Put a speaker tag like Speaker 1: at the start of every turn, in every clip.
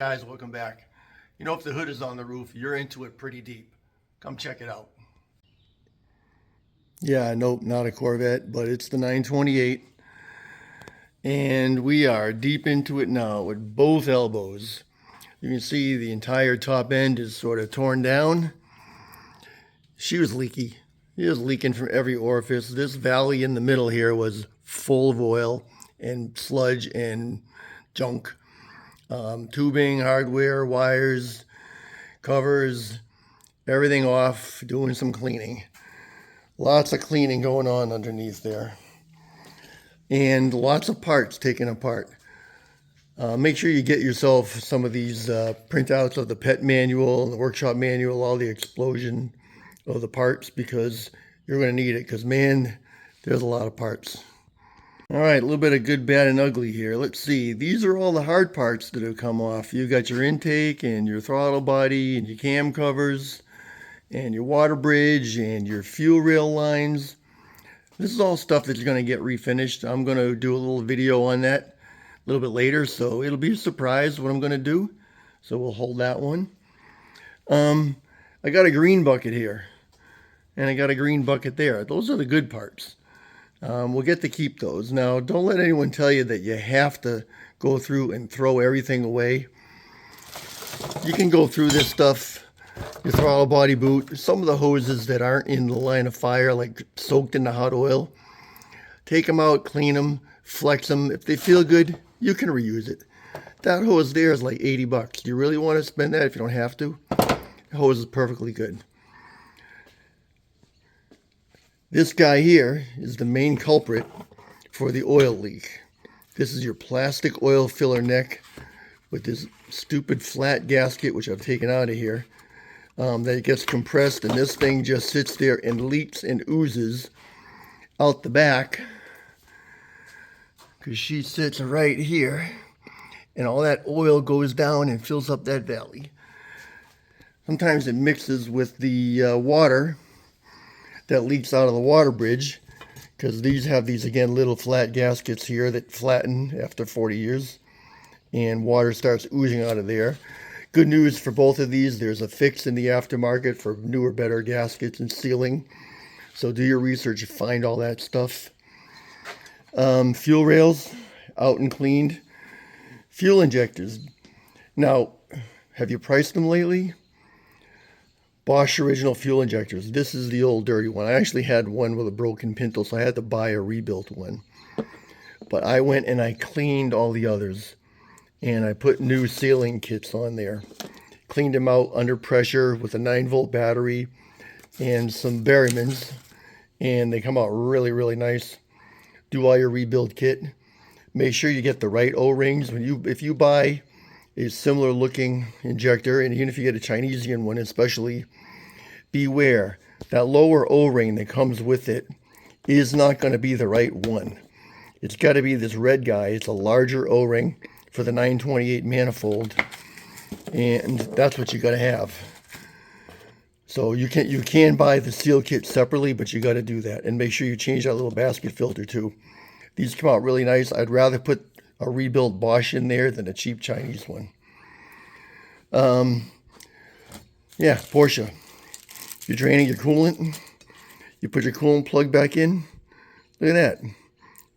Speaker 1: Guys, welcome back. You know, if the hood is on the roof, you're into it pretty deep. Come check it out. Yeah, nope, not a Corvette, but it's the 928. And we are deep into it now with both elbows. You can see the entire top end is sort of torn down. She was leaky. It was leaking from every orifice. This valley in the middle here was full of oil and sludge and junk. Tubing, hardware, wires, covers, everything off, doing some cleaning. Lots of cleaning going on underneath there. And lots of parts taken apart. Make sure you get yourself some of these printouts of the pet manual and the workshop manual, all the explosion of the parts, because you're going to need it, because man, there's a lot of parts. All right, a little bit of good, bad, and ugly here. Let's see. These are all the hard parts that have come off. You've got your intake and your throttle body and your cam covers and your water bridge and your fuel rail lines. This is all stuff that you're going to get refinished. I'm going to do a little video on that a little bit later, so it'll be a surprise what I'm going to do. So we'll hold that one. I got a green bucket here, and I got a green bucket there. Those are the good parts. We'll get to keep those. Now, don't let anyone tell you that you have to go through and throw everything away. You can go through this stuff, your throttle body boot, some of the hoses that aren't in the line of fire, like soaked in the hot oil. Take them out, clean them, flex them. If they feel good, you can reuse it. That hose there is like 80 bucks. Do you really want to spend that if you don't have to? The hose is perfectly good. This guy here is the main culprit for the oil leak. This is your plastic oil filler neck with this stupid flat gasket, which I've taken out of here, that gets compressed, and this thing just sits there and leaks and oozes out the back, because she sits right here, and all that oil goes down and fills up that valley. Sometimes it mixes with the water that leaks out of the water bridge, because these have these, again, little flat gaskets here that flatten after 40 years, and water starts oozing out of there. Good news for both of these, there's a fix in the aftermarket for newer, better gaskets and sealing. So do your research, find all that stuff. Fuel rails, out and cleaned. Fuel injectors. Now, have you priced them lately? Bosch original fuel injectors. This is the old dirty one. I actually had one with a broken pintle, so I had to buy a rebuilt one. But I went and I cleaned all the others, and I put new sealing kits on there. Cleaned them out under pressure with a 9-volt battery and some Berrymans, and they come out really, really nice. Do all your rebuild kit. Make sure you get the right O-rings. If you buy a similar looking injector, and even if you get a Chinesian one especially, beware. That lower O-ring that comes with it is not going to be the right one. It's got to be this red guy. It's a larger O-ring for the 928 manifold, and that's what you got to have. So you can buy the seal kit separately, but you got to do that, and make sure you change that little basket filter too. These come out really nice. I'd rather put a rebuilt Bosch in there than a cheap Chinese one. Yeah, Porsche. You're draining your coolant. You put your coolant plug back in. Look at that.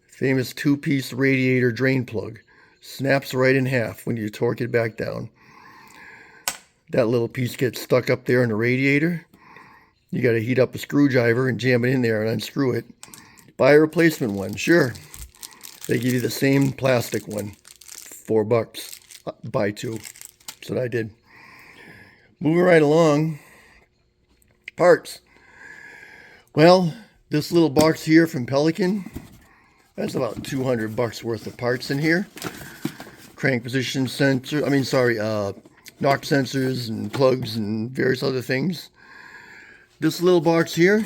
Speaker 1: Famous 2-piece radiator drain plug. Snaps right in half when you torque it back down. That little piece gets stuck up there in the radiator. You got to heat up a screwdriver and jam it in there and unscrew it. Buy a replacement one, sure. They give you the same plastic one, $4. Buy two. That's what I did. Moving right along. Parts. Well, this little box here from Pelican, that's about $200 worth of parts in here. Crank position sensor, knock sensors and plugs and various other things. This little box here,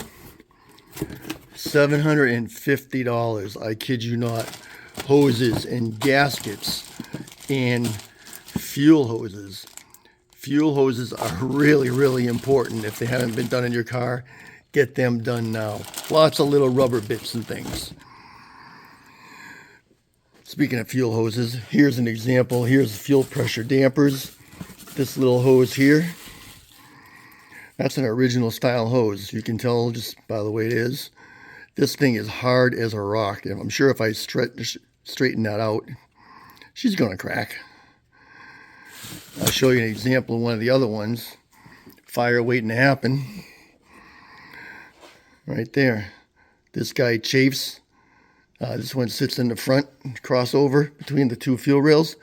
Speaker 1: $750. I kid you not. Hoses and gaskets and fuel hoses. Fuel hoses are really, really important. If they haven't been done in your car, get them done now. Lots of little rubber bits and things. Speaking of fuel hoses, here's an example. Here's fuel pressure dampers. This little hose here, that's an original style hose. You can tell just by the way it is. This thing is hard as a rock. And I'm sure if I straighten that out, she's going to crack. I'll show you an example of one of the other ones. Fire waiting to happen. Right there. This guy chafes. This one sits in the front, crossover between the two fuel rails.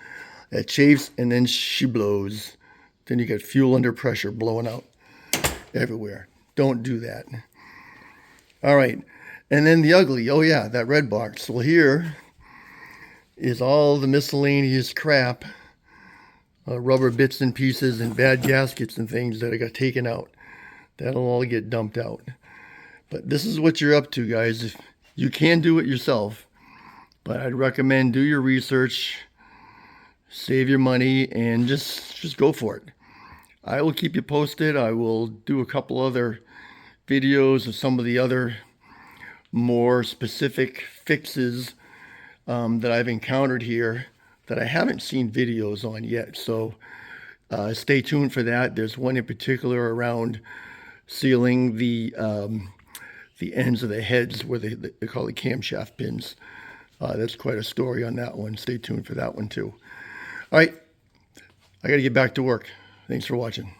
Speaker 1: That chafes and then she blows. Then you get fuel under pressure blowing out everywhere. Don't do that. All right. And then the ugly. Oh yeah, that red box. Well, here is all the miscellaneous crap. Rubber bits and pieces and bad gaskets and things that I got taken out. That'll all get dumped out. But this is what you're up to, guys. You can do it yourself, but I'd recommend do your research, save your money, and just go for it. I will keep you posted. I will do a couple other videos of some of the other more specific fixes that I've encountered here that I haven't seen videos on yet. So stay tuned for that. There's one in particular around sealing the ends of the heads where they call it camshaft pins. That's quite a story on that one. Stay tuned for that one too. All right, I got to get back to work. Thanks for watching.